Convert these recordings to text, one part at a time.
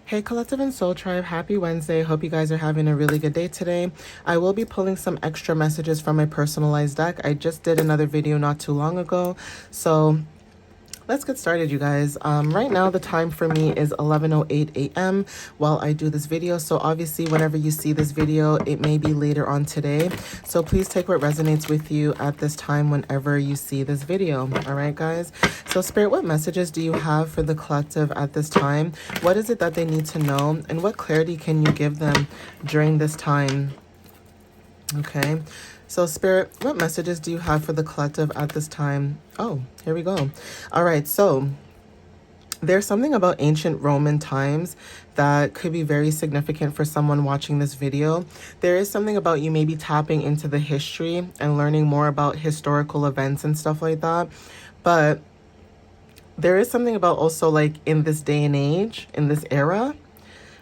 Hey Collective and Soul Tribe, happy Wednesday. Hope you guys are having a really good day today. I will be pulling some extra messages from my personalized deck. I just did another video not too long ago, so let's get started, you guys. Right now the time for me is 11:08 a.m. while I do this video. So obviously whenever you see this video, it may be later on today. So please take what resonates with you at this time whenever you see this video. All right, guys. So Spirit, what messages do you have for the collective at this time? What is it that they need to know? And what clarity can you give them during this time? Okay. So Spirit, what messages do you have for the collective at this time? Oh, here we go. All right. So there's something about ancient Roman times that could be very significant for someone watching this video. There is something about you maybe tapping into the history and learning more about historical events and stuff like that. But there is something about also like in this day and age, in this era,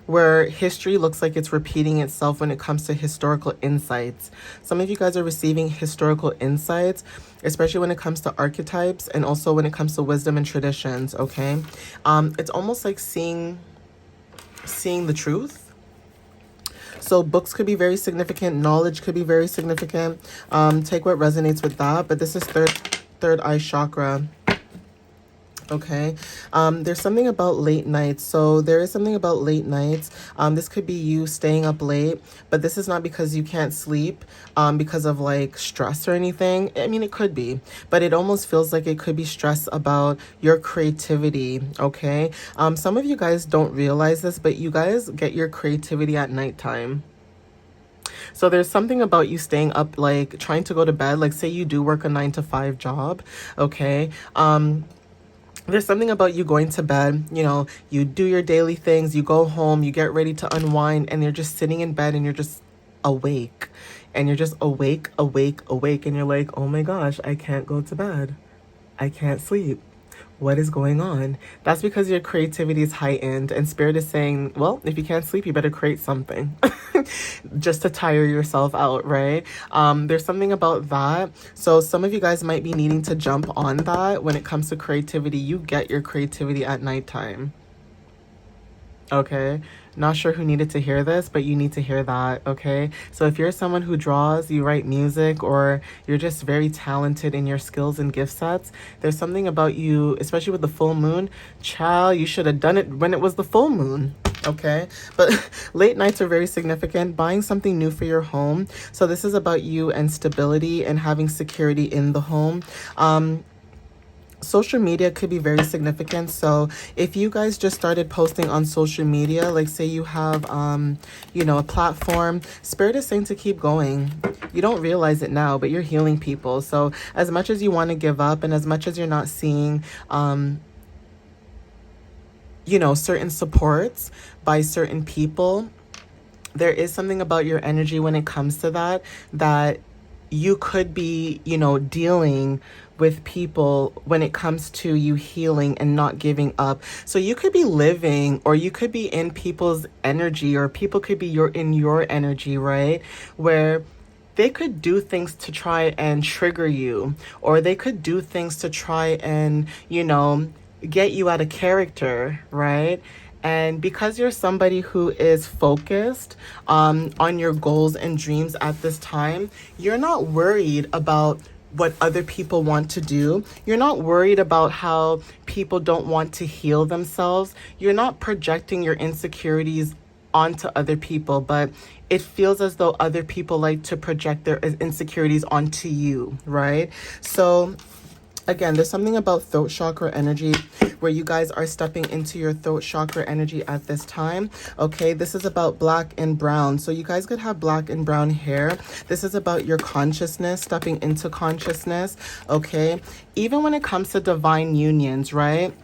where history looks like it's repeating itself when it comes to historical insights. Some of you guys are receiving historical insights, especially when it comes to archetypes and also when it comes to wisdom and traditions, okay? It's almost like seeing the truth. So books could be very significant, knowledge could be very significant. Take what resonates with that, but this is third eye chakra. Okay. There's something about late nights. So there is something about late nights. This could be you staying up late, but this is not because you can't sleep, because of like stress or anything. I mean, it could be, but it almost feels like it could be stress about your creativity. Okay. Some of you guys don't realize this, but you guys get your creativity at nighttime. So there's something about you staying up, like trying to go to bed. Like say you do work a 9-to-5 job. Okay. There's something about you going to bed, you know, you do your daily things, you go home, you get ready to unwind, and you're just sitting in bed and you're just awake. And you're just awake, and you're like, oh my gosh, I can't go to bed. I can't sleep. What is going on? That's because your creativity is heightened, and Spirit is saying, well, if you can't sleep, you better create something just to tire yourself out, right? There's something about that. So some of you guys might be needing to jump on that when it comes to creativity. You get your creativity at nighttime. Okay, not sure who needed to hear this, but you need to hear that. Okay, so if you're someone who draws, you write music, or you're just very talented in your skills and gift sets, there's something about you, especially with the full moon. Child, you should have done it when it was the full moon. Okay, but late nights are very significant. Buying something new for your home. So this is about you and stability and having security in the home. Social media could be very significant. So if you guys just started posting on social media, like say you have, you know, a platform, Spirit is saying to keep going. You don't realize it now, but you're healing people. So as much as you want to give up and as much as you're not seeing, you know, certain supports by certain people, there is something about your energy when it comes to that you could be, you know, dealing with people when it comes to you healing and not giving up. So you could be living, or you could be in people's energy, or people could be in your energy, right? Where they could do things to try and trigger you, or they could do things to try and, you know, get you out of character, right? And because you're somebody who is focused on your goals and dreams at this time, you're not worried about what other people want to do. You're not worried about how people don't want to heal themselves. You're not projecting your insecurities onto other people, but it feels as though other people like to project their insecurities onto you, right? So again, there's something about throat chakra energy where you guys are stepping into your throat chakra energy at this time. Okay, this is about black and brown. So you guys could have black and brown hair. This is about your consciousness, stepping into consciousness. Okay, even when it comes to divine unions, right?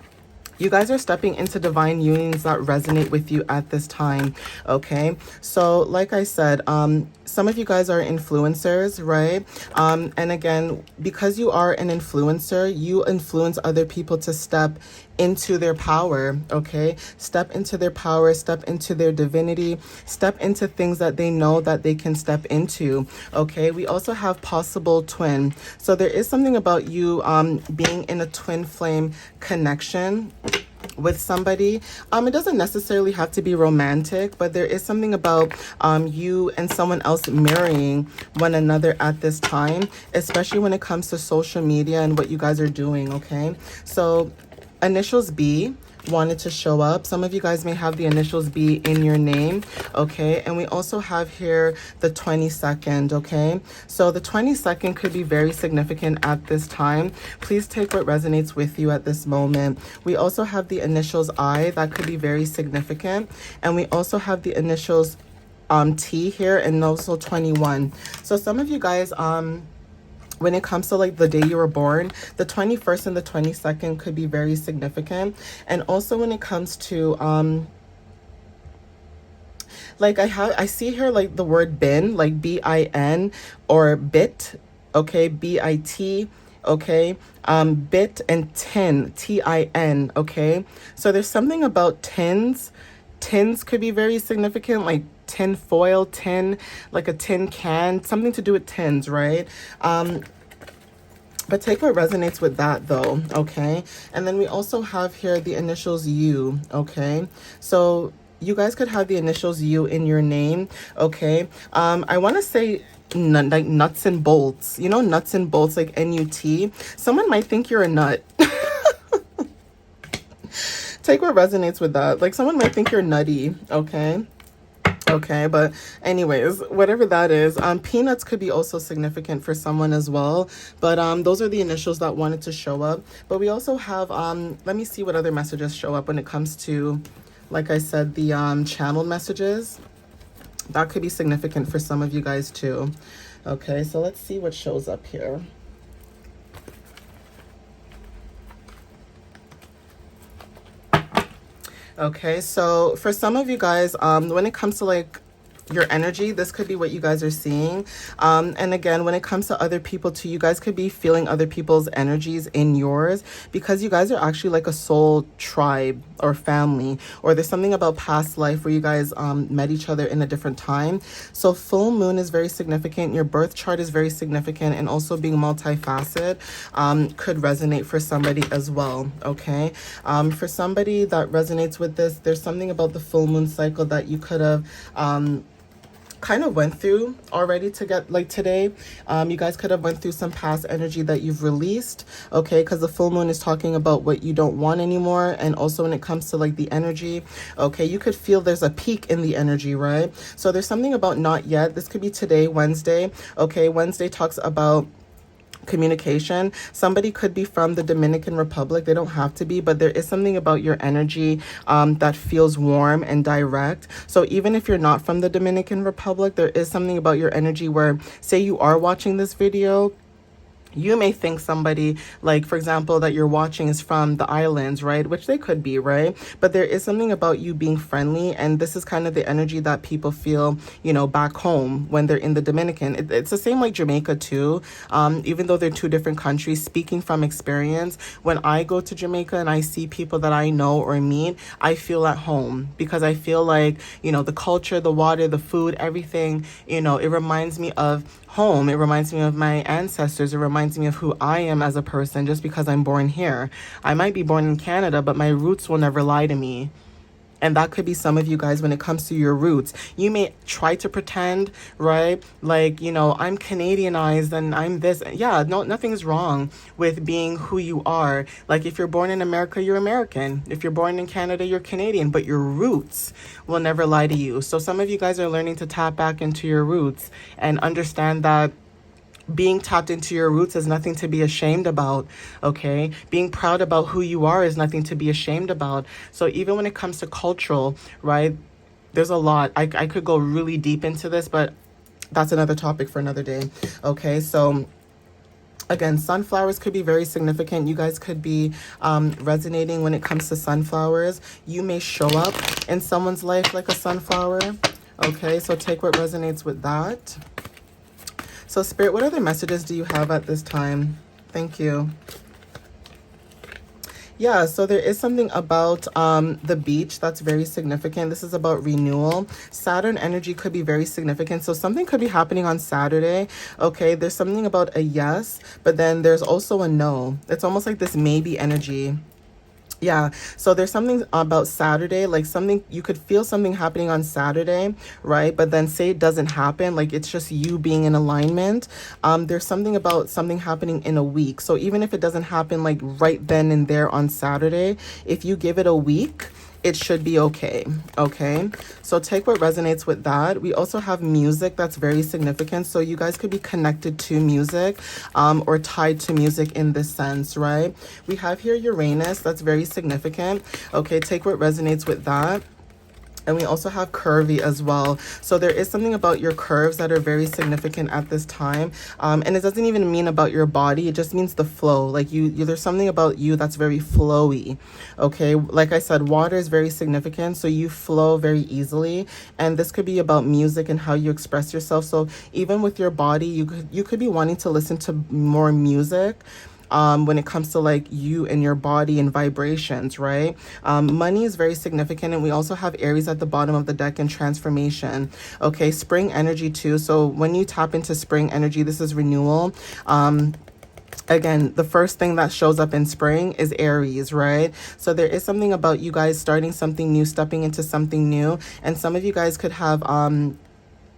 You guys are stepping into divine unions that resonate with you at this time, okay? So like I said, some of you guys are influencers, right? And again, because you are an influencer, you influence other people to step into their power, okay? Step into their power, step into their divinity, step into things that they know that they can step into, okay? We also have possible twin. So there is something about you being in a twin flame connection. with somebody. It doesn't necessarily have to be romantic, but there is something about you and someone else marrying one another at this time, especially when it comes to social media and what you guys are doing, okay? So initials B wanted to show up. Some of you guys may have the initials B in your name, okay? And we also have here the 22nd, okay? So the 22nd could be very significant at this time. Please take what resonates with you at this moment. We also have the initials I, that could be very significant. And we also have the initials T here, and also 21. So some of you guys, when it comes to like the day you were born, the 21st and the 22nd could be very significant. And also when it comes to like I see here like the word bin, like bin, or bit, okay, bit, okay, bit, and tin, tin, okay? So there's something about tins. Tins could be very significant, like tin foil, tin, like a tin can, something to do with tins, right? But take what resonates with that though, okay? And then we also have here the initials U, okay? So you guys could have the initials U in your name, okay? I want to say like nuts and bolts, you know, nuts and bolts, like NUT. Someone might think you're a nut. Take what resonates with that. Like someone might think you're nutty, okay? Okay, but anyways, whatever that is, peanuts could be also significant for someone as well. But those are the initials that wanted to show up. But we also have, let me see what other messages show up when it comes to, like I said, the channeled messages. That could be significant for some of you guys too. Okay, so let's see what shows up here. Okay, so for some of you guys, when it comes to like your energy, this could be what you guys are seeing. And again, when it comes to other people too, you guys could be feeling other people's energies in yours, because you guys are actually like a soul tribe or family, or there's something about past life where you guys met each other in a different time. So full moon is very significant. Your birth chart is very significant, and also being multifaceted could resonate for somebody as well. Okay, for somebody that resonates with this, there's something about the full moon cycle that you could have kind of went through already to get like today. You guys could have went through some past energy that you've released, okay, because the full moon is talking about what you don't want anymore. And also when it comes to like the energy, okay, you could feel there's a peak in the energy, right? So there's something about not yet. This could be today, Wednesday. Okay, Wednesday talks about communication. Somebody could be from the Dominican Republic. They don't have to be, but there is something about your energy that feels warm and direct. So even if you're not from the Dominican Republic, there is something about your energy where, say you are watching this video, you may think somebody, like, for example, that you're watching is from the islands, right? Which they could be, right? But there is something about you being friendly. And this is kind of the energy that people feel, you know, back home when they're in the Dominican. It's the same like Jamaica too. Even though they're two different countries, speaking from experience, when I go to Jamaica and I see people that I know or meet, I feel at home, because I feel like, you know, the culture, the water, the food, everything, you know, it reminds me of home. It reminds me of my ancestors. It reminds me of who I am as a person, just because I'm born here. I might be born in Canada, but my roots will never lie to me. And that could be some of you guys when it comes to your roots. You may try to pretend, right? Like, you know, I'm Canadianized and I'm this. Yeah, no, nothing's wrong with being who you are. Like if you're born in America, you're American. If you're born in Canada, you're Canadian, but your roots will never lie to you. So some of you guys are learning to tap back into your roots and understand that being tapped into your roots is nothing to be ashamed about, okay? Being proud about who you are is nothing to be ashamed about. So even when it comes to cultural, right, there's a lot. I could go really deep into this, but that's another topic for another day, okay? So again, sunflowers could be very significant. You guys could be resonating when it comes to sunflowers. You may show up in someone's life like a sunflower, okay? So take what resonates with that. So Spirit, what other messages do you have at this time? Thank you. Yeah, so there is something about the beach that's very significant. This is about renewal. Saturn energy could be very significant. So something could be happening on Saturday. Okay, there's something about a yes, but then there's also a no. It's almost like this maybe energy. Yeah, so there's something about Saturday, like something you could feel something happening on Saturday, right? But then say it doesn't happen, like it's just you being in alignment. There's something about something happening in a week. So even if it doesn't happen like right then and there on Saturday, if you give it a week, it should be okay. Okay, so take what resonates with that. We also have music that's very significant, so you guys could be connected to music, or tied to music in this sense, right? We have here Uranus, that's very significant. Okay, take what resonates with that. And we also have curvy as well. So there is something about your curves that are very significant at this time. And it doesn't even mean about your body. It just means the flow. Like there's something about you that's very flowy. Okay. Like I said, water is very significant. So you flow very easily. And this could be about music and how you express yourself. So even with your body, you could be wanting to listen to more music, when it comes to like you and your body and vibrations, right? Money is very significant, and we also have Aries at the bottom of the deck in transformation. Okay, spring energy too. So when you tap into spring energy, this is renewal. Again, the first thing that shows up in spring is Aries, right? So there is something about you guys starting something new, stepping into something new, and some of you guys could have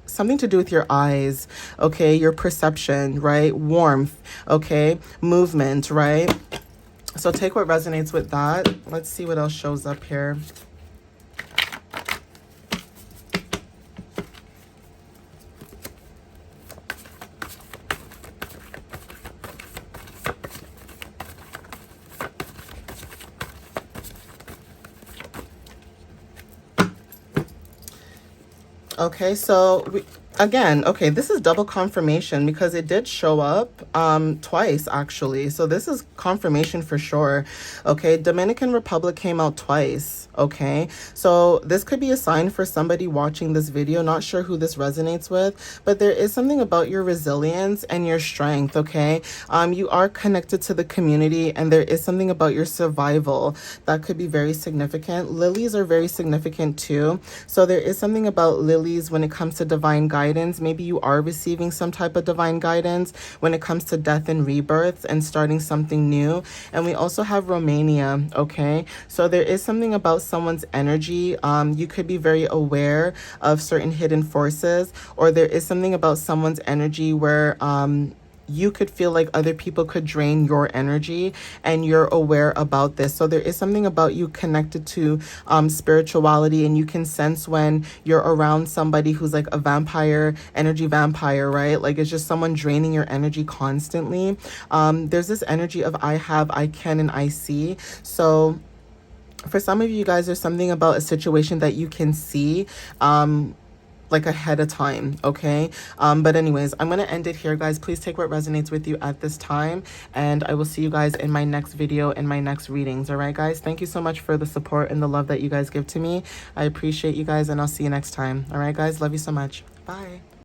something to do with your eyes, okay, your perception, right, warmth, okay, movement, right? So take what resonates with that. Let's see what else shows up here. Okay, so again, okay, this is double confirmation because it did show up twice actually. So this is confirmation for sure. Okay, Dominican Republic came out twice. Okay, so this could be a sign for somebody watching this video. Not sure who this resonates with, but there is something about your resilience and your strength. Okay, you are connected to the community, and there is something about your survival that could be very significant. Lilies are very significant too. So there is something about lilies when it comes to divine guidance. Maybe you are receiving some type of divine guidance when it comes to death and rebirth and starting something new. And we also have Romania. Okay, so there is something about someone's energy. You could be very aware of certain hidden forces, or there is something about someone's energy where you could feel like other people could drain your energy, and you're aware about this. So there is something about you connected to spirituality, and you can sense when you're around somebody who's like a vampire, energy vampire, right? Like it's just someone draining your energy constantly. There's this energy of I have, I can, and I see. So for some of you guys, there's something about a situation that you can see like ahead of time. Okay, but anyways, I'm gonna end it here, guys. Please take what resonates with you at this time, and I will see you guys in my next video, in my next readings. All right, guys, thank you so much for the support and the love that you guys give to me. I appreciate you guys, and I'll see you next time. All right, guys, love you so much. Bye.